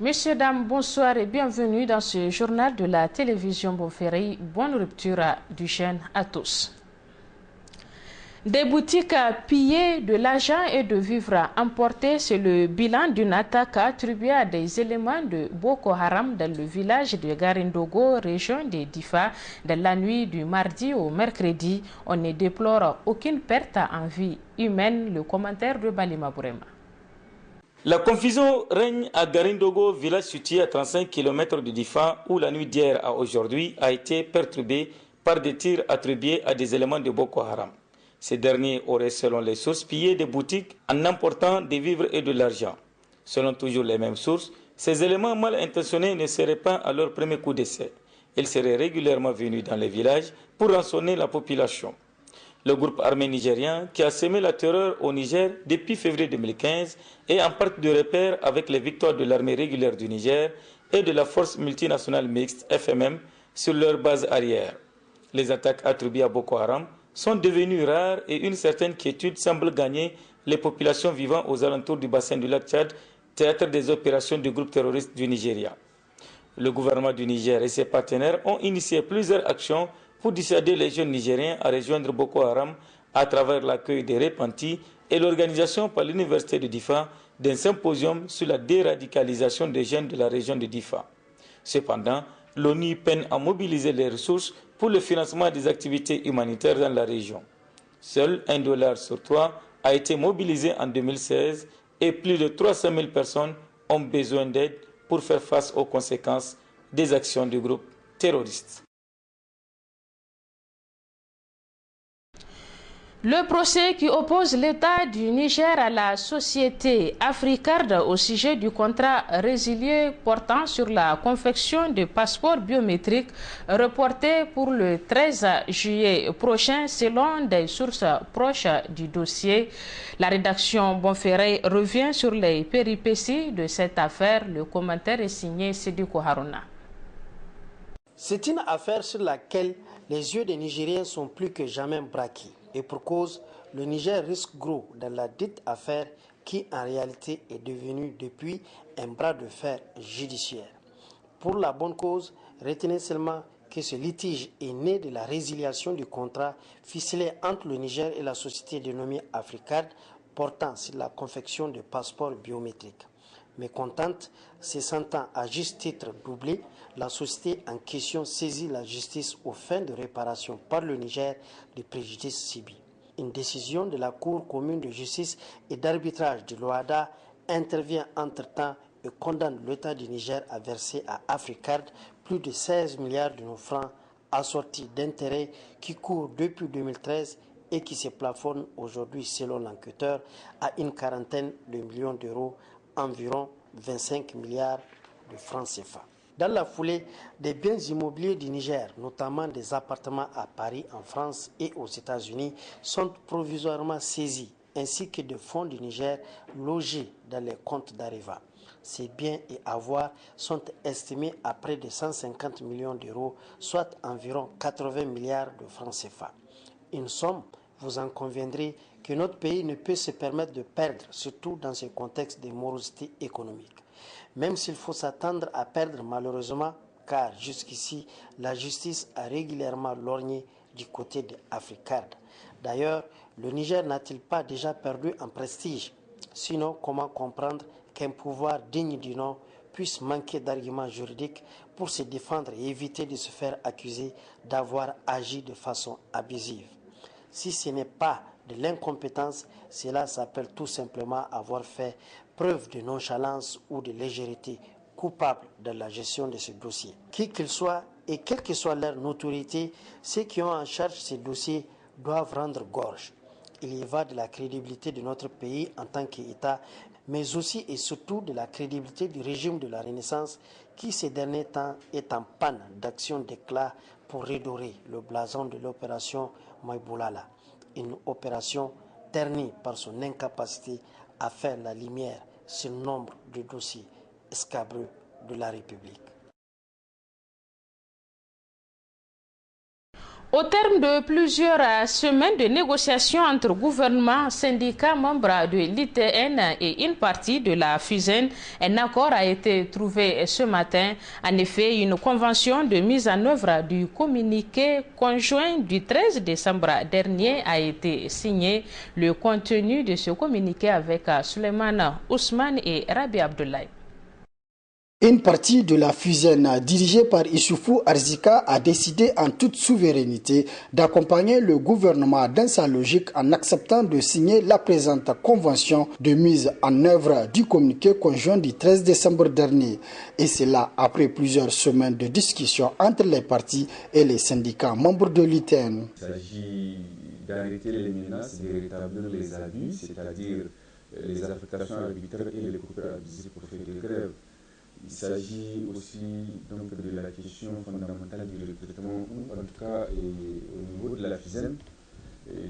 Messieurs, dames, bonsoir et bienvenue dans ce journal de la télévision Bonferré. Bonne rupture du chaîne à tous. Des boutiques pillées, de l'argent et de vivres emportés, c'est le bilan d'une attaque attribuée à des éléments de Boko Haram dans le village de Garindogo, région de Difa, dans la nuit du mardi au mercredi. On ne déplore aucune perte en vie humaine. Le commentaire de Balima Bourema. La confusion règne à Garindogo, village situé à 35 km de Difa, où la nuit d'hier à aujourd'hui a été perturbée par des tirs attribués à des éléments de Boko Haram. Ces derniers auraient, selon les sources, pillé des boutiques en emportant des vivres et de l'argent. Selon toujours les mêmes sources, ces éléments mal intentionnés ne seraient pas à leur premier coup d'essai. Ils seraient régulièrement venus dans les villages pour rançonner la population. Le groupe armé nigérien, qui a semé la terreur au Niger depuis février 2015, est en perte de repère avec les victoires de l'armée régulière du Niger et de la force multinationale mixte FMM sur leur base arrière. Les attaques attribuées à Boko Haram sont devenues rares et une certaine quiétude semble gagner les populations vivant aux alentours du bassin du lac Tchad, théâtre des opérations du groupe terroriste du Nigeria. Le gouvernement du Niger et ses partenaires ont initié plusieurs actions pour dissuader les jeunes Nigériens à rejoindre Boko Haram à travers l'accueil des repentis et l'organisation par l'université de Difa d'un symposium sur la déradicalisation des jeunes de la région de Difa. Cependant, l'ONU peine à mobiliser les ressources pour le financement des activités humanitaires dans la région. Seul $1 sur 3 a été mobilisé en 2016 et plus de 300 000 personnes ont besoin d'aide pour faire face aux conséquences des actions du groupe terroriste. Le procès qui oppose l'État du Niger à la société Africard au sujet du contrat résilié portant sur la confection de passeports biométriques reporté pour le 13 juillet prochain selon des sources proches du dossier. La rédaction Bonferré revient sur les péripéties de cette affaire. Le commentaire est signé Sédiko Haruna. C'est une affaire sur laquelle les yeux des Nigériens sont plus que jamais braqués. Et pour cause, le Niger risque gros dans la dite affaire qui en réalité est devenue depuis un bras de fer judiciaire. Pour la bonne cause, retenez seulement que ce litige est né de la résiliation du contrat ficelé entre le Niger et la société dénommée Africard portant sur la confection de passeports biométriques. Mécontente, se sentant à juste titre doublé, la société en question saisit la justice aux fins de réparation par le Niger des préjudices subis. Une décision de la Cour commune de justice et d'arbitrage de l'OHADA intervient entre-temps et condamne l'État du Niger à verser à Africard plus de 16 milliards de nos francs assortis d'intérêts qui courent depuis 2013 et qui se plafonnent aujourd'hui, selon l'enquêteur, à une quarantaine de millions d'euros, environ 25 milliards de francs CFA. Dans la foulée, des biens immobiliers du Niger, notamment des appartements à Paris, en France et aux États-Unis, sont provisoirement saisis, ainsi que des fonds du Niger logés dans les comptes d'Areva. Ces biens et avoirs sont estimés à près de 150 millions d'euros, soit environ 80 milliards de francs CFA. Une somme, vous en conviendrez, que notre pays ne peut se permettre de perdre, surtout dans ce contexte de morosité économique. Même s'il faut s'attendre à perdre malheureusement, car jusqu'ici, la justice a régulièrement lorgné du côté de Africard. D'ailleurs, le Niger n'a-t-il pas déjà perdu en prestige? Sinon, comment comprendre qu'un pouvoir digne du nom puisse manquer d'arguments juridiques pour se défendre et éviter de se faire accuser d'avoir agi de façon abusive? Si ce n'est pas de l'incompétence, cela s'appelle tout simplement avoir fait preuve de nonchalance ou de légèreté coupable dans la gestion de ce dossier. Qui qu'il soit et quelle que soit leur notoriété, ceux qui ont en charge ces dossiers doivent rendre gorge. Il y va de la crédibilité de notre pays en tant qu'État, mais aussi et surtout de la crédibilité du régime de la Renaissance qui ces derniers temps est en panne d'action d'éclat pour redorer le blason de l'opération Maïboulala, une opération ternie par son incapacité à faire la lumière sur nombre de dossiers scabreux de la République. Au terme de plusieurs semaines de négociations entre gouvernements, syndicats, membres de l'ITN et une partie de la FUSEN, un accord a été trouvé ce matin. En effet, une convention de mise en œuvre du communiqué conjoint du 13 décembre dernier a été signée. Le contenu de ce communiqué avec Suleiman Ousmane et Rabi Abdoulaye. Une partie de la FUSEN dirigée par Issoufou Arzika a décidé en toute souveraineté d'accompagner le gouvernement dans sa logique en acceptant de signer la présente convention de mise en œuvre du communiqué conjoint du 13 décembre dernier. Et cela après plusieurs semaines de discussions entre les partis et les syndicats membres de l'ITN. Il s'agit d'arrêter les menaces, de rétablir les abus, c'est-à-dire les affectations arbitraires et les coupures abusives pour faire des grèves. Il s'agit aussi donc de la question fondamentale du recrutement, en tout cas au niveau de la FUSEN.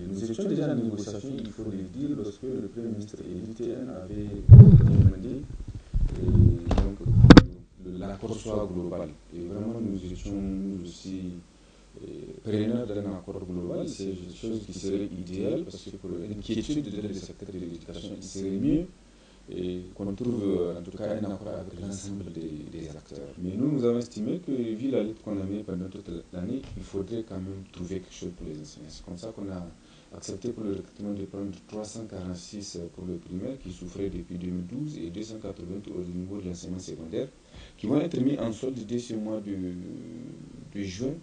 Nous étions déjà en négociation, il faut le dire, lorsque le Premier ministre et l'ITN avaient demandé que l'accord soit global. Et vraiment, nous étions aussi preneurs d'un accord global. C'est une chose qui serait idéale parce que pour l'inquiétude des secteurs de l'éducation, il serait mieux et qu'on trouve en tout cas un accord avec l'ensemble des acteurs. Mais nous avons estimé que vu la lutte qu'on a menée pendant toute l'année, il faudrait quand même trouver quelque chose pour les enseignants. C'est comme ça qu'on a accepté pour le recrutement de prendre 346 pour le primaire qui souffraient depuis 2012 et 280 au niveau de l'enseignement secondaire qui vont être mis en solde dès ce mois de juin,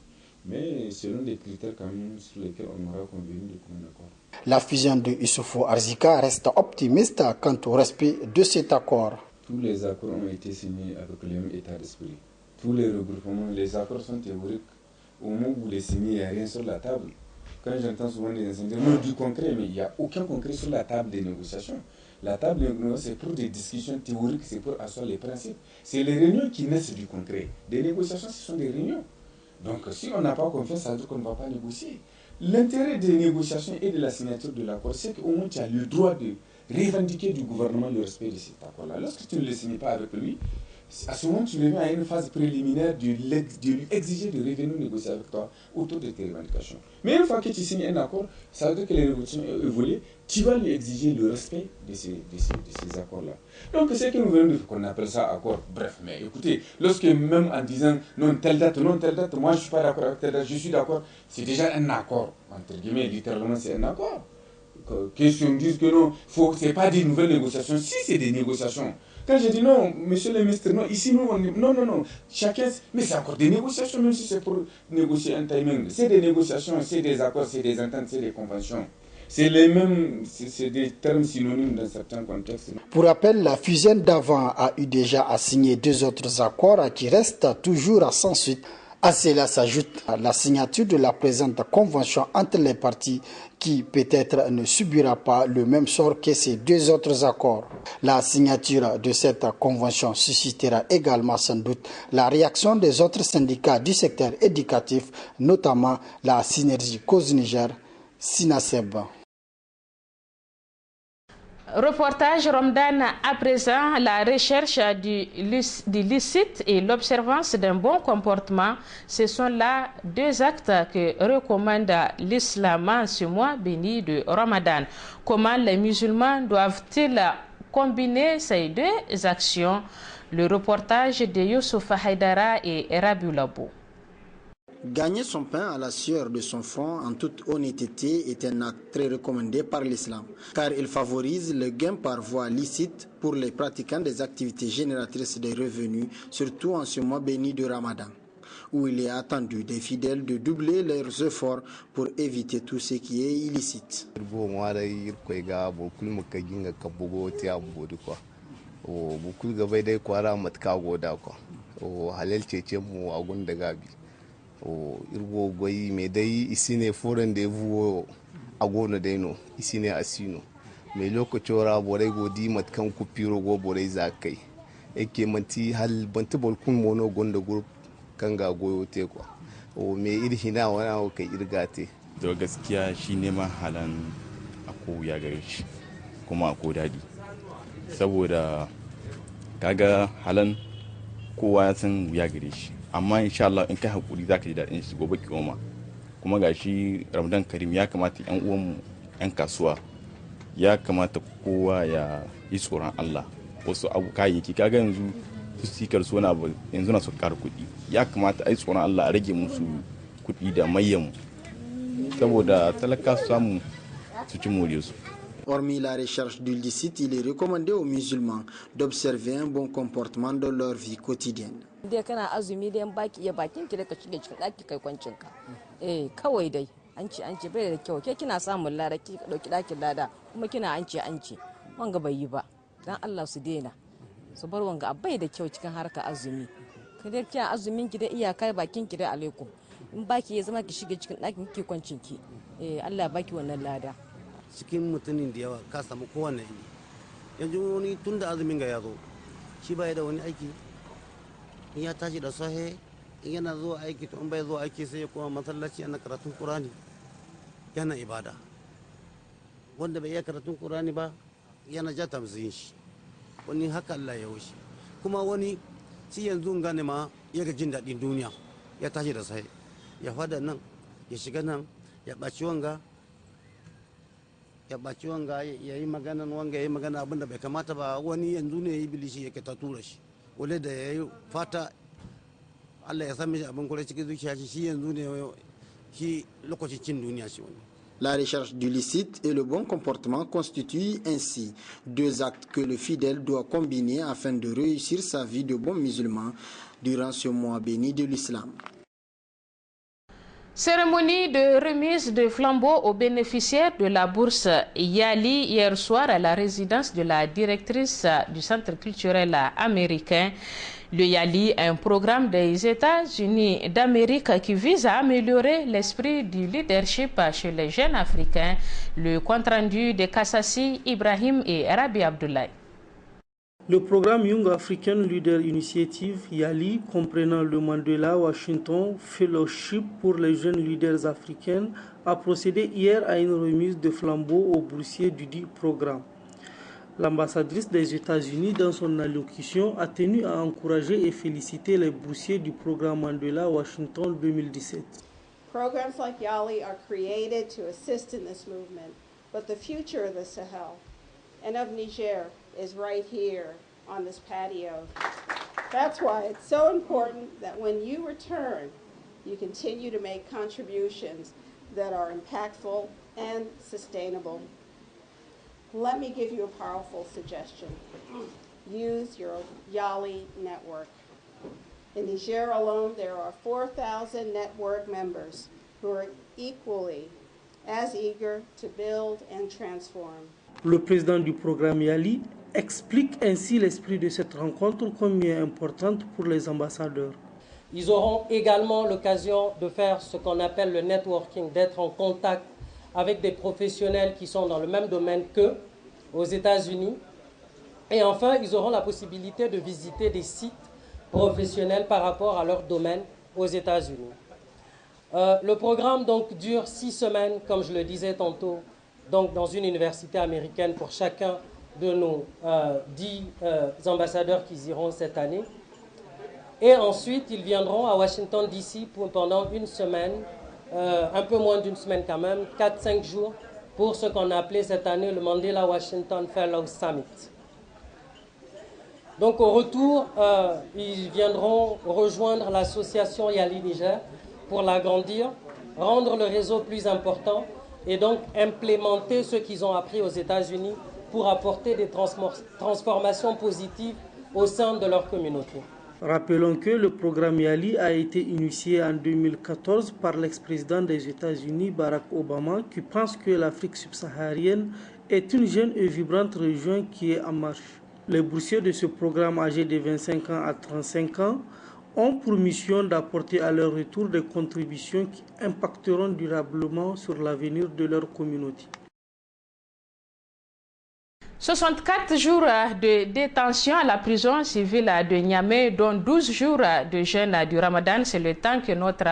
mais selon des critères quand même sur lesquels on aura convenu de commun accord. La fusion de Issoufou Arzika reste optimiste quant au respect de cet accord. Tous les accords ont été signés avec le même état d'esprit. Tous les regroupements, les accords sont théoriques. Au moment où vous les signez, il n'y a rien sur la table. Quand j'entends souvent des enseignants dire du concret, mais il n'y a aucun concret sur la table des négociations. La table des négociations, c'est pour des discussions théoriques, c'est pour asseoir les principes. C'est les réunions qui naissent du concret. Des négociations, ce sont des réunions. Donc si on n'a pas confiance, ça veut dire qu'on ne va pas négocier. L'intérêt des négociations et de la signature de l'accord, c'est qu'au moins tu as le droit de revendiquer du gouvernement le respect de cet accord-là. Lorsque tu ne le signes pas avec lui, à ce moment tu reviens à une phase préliminaire de lui exiger de revenir négocier avec toi autour de tes revendications. Mais une fois que tu signes un accord, ça veut dire que les négociations ont évolué, tu vas lui exiger le respect de ces accords-là. Donc c'est que nous venons de qu'on appelle ça accord. Bref, mais écoutez, lorsque même en disant non telle date, moi je ne suis pas d'accord avec telle date, je suis d'accord, c'est déjà un accord. Entre guillemets, littéralement c'est un accord. Question me dise que non, ce n'est pas des nouvelles négociations. Si c'est des négociations. Quand je dis non, monsieur le ministre, non, ici nous, non, chacun, mais c'est encore des négociations, même si c'est pour négocier un timing. C'est des négociations, c'est des accords, c'est des ententes, c'est des conventions. C'est les mêmes, c'est des termes synonymes dans certains contextes. Pour rappel, la FUSEN d'avant a eu déjà à signer 2 autres accords qui restent toujours sans suite. À cela s'ajoute la signature de la présente convention entre les parties qui peut-être ne subira pas le même sort que ces 2 autres accords. La signature de cette convention suscitera également sans doute la réaction des autres syndicats du secteur éducatif, notamment la Synergie Cause Niger, SINASEB. Reportage Ramadan à présent, la recherche du licite et l'observance d'un bon comportement, ce sont là 2 actes que recommande l'islam en ce mois béni de Ramadan. Comment les musulmans doivent-ils combiner ces 2 actions? Le reportage de Youssouf Haïdara et Rabiou Labo. Gagner son pain à la sueur de son front en toute honnêteté est un acte très recommandé par l'islam, car il favorise le gain par voie licite pour les pratiquants des activités génératrices de revenus, surtout en ce mois béni de Ramadan, où il est attendu des fidèles de doubler leurs efforts pour éviter tout ce qui est illicite. Irgo goyi me dai isine foren de vuo agona deno isine asino me lokacin ra borai godi matkan ku piro go borai zakai eke manti hal bantu bolkun mono gonda group kanga goyo te ko o me irhina wana o kai irgate to gaskiya shi neman halan ako ya gare shi kuma ako dadi saboda kaga halan kowa ya san ya gare shi amma insha Allah in kai hakuri zaka ji dadin shi gobe kiyoma kuma gashi Ramadan Karim ya kamata yan uwanmu yan kasuwa ya kamata kowa ya yi tsoron Allah. Wasu abu kayayyaki kaga yanzu su sikar su wani abu yanzu na su ƙara kuɗi, ya kamata a yi tsoron Allah a rage musu kuɗi da mayyan saboda talaka su samu su ci more su. Hormis la recherche du licite, il est recommandé aux musulmans d'observer un bon comportement dans leur vie quotidienne. Dai kana azumi dai baki iya bakin ki da ka shige cikin daki kai kwancin ka. Kawai dai an ce bai da kyau, ke kina samun lada ki dauki dakin lada kuma kina an ce wanga bai yi ba. Dan Allah su daina. Su bar wanga bai da kyau cikin harka azumi. Ka dai kina azumin ki da iyaka bakin ki da alaikum. In baki ya zama ki shige cikin dakin ki kwancin ki. Allah baki wannan lada. Cikin mutumin da yawa ka samu kowanne ne yanzu wani tun da azumin ga ya zo shi baya da wani aiki in ya tashi da sahe in yana zuwa aiki to in bai zuwa aiki sai ya koma masallaci yana karatun Qur'ani yana ibada wanda bai iya karatun Qur'ani ba yana ja tamzihin shi wani haka Allah ya wuce kuma wani shi yanzu gane ma ya ga jin daɗin duniya ya tashi da sahe ya fada nan ya shiga nan ya ɓaci wanga ya ɓaci wanga ya yi magana wanga ya yi magana abin da bai kamata ba wani yanzu ne ya yi bilishi ya ta tura shi wale da ya yi fata Allah ya sami abin kwarai cikin zuciya shi yanzu ne shi lokacin cin duniya shi wani. La recherche du licite et le bon comportement constituent ainsi deux actes que le fidèle doit combiner afin de réussir sa vie de bon musulman durant ce mois béni de l'islam. Cérémonie de remise de flambeaux aux bénéficiaires de la bourse Yali hier soir à la résidence de la directrice du Centre culturel américain. Le Yali est un programme des États-Unis d'Amérique qui vise à améliorer l'esprit du leadership chez les jeunes Africains. Le compte-rendu de Kassassi, Ibrahim et Rabi Abdoulaye. Le programme Young African Leader Initiative YALI, comprenant le Mandela Washington Fellowship pour les jeunes leaders africains, a procédé hier à une remise de flambeaux aux boursiers du dit programme. L'ambassadrice des États-Unis, dans son allocution, a tenu à encourager et féliciter les boursiers du programme Mandela Washington 2017. Programs like YALI are created to assist in this movement, but the future of the Sahel and of Niger is right here on this patio. That's why it's so important that when you return, you continue to make contributions that are impactful and sustainable. Let me give you a powerful suggestion. Use your YALI network. In Niger alone, there are 4,000 network members who are equally as eager to build and transform. Le président du programme YALI explique ainsi l'esprit de cette rencontre combien importante pour les ambassadeurs. Ils auront également l'occasion de faire ce qu'on appelle le networking, d'être en contact avec des professionnels qui sont dans le même domaine qu'eux aux États-Unis. Et enfin, ils auront la possibilité de visiter des sites professionnels par rapport à leur domaine aux États-Unis. Le programme donc dure 6 semaines, comme je le disais tantôt, donc dans une université américaine pour chacun de nos 10 ambassadeurs qui iront cette année. Et ensuite, ils viendront à Washington, D.C. pendant une semaine, un peu moins d'une semaine quand même, 4-5 jours, pour ce qu'on a appelé cette année le Mandela Washington Fellows Summit. Donc au retour, ils viendront rejoindre l'association YALI Niger pour l'agrandir, rendre le réseau plus important et donc implémenter ce qu'ils ont appris aux États-Unis pour apporter des transformations positives au sein de leur communauté. Rappelons que le programme YALI a été initié en 2014 par l'ex-président des États-Unis Barack Obama qui pense que l'Afrique subsaharienne est une jeune et vibrante région qui est en marche. Les boursiers de ce programme âgés de 25 ans à 35 ans ont pour mission d'apporter à leur retour des contributions qui impacteront durablement sur l'avenir de leur communauté. 64 jours de détention à la prison civile de Niamey, dont 12 jours de jeûne du Ramadan. C'est le temps que notre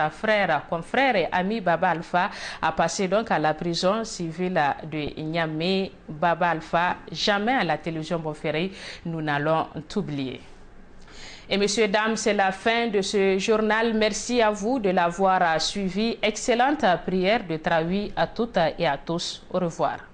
confrère et ami Baba Alpha a passé donc à la prison civile de Niamey. Baba Alpha, jamais à la télévision Bonferré, nous n'allons t'oublier. Et messieurs, dames, c'est la fin de ce journal. Merci à vous de l'avoir suivi. Excellente prière de Traoui à toutes et à tous. Au revoir.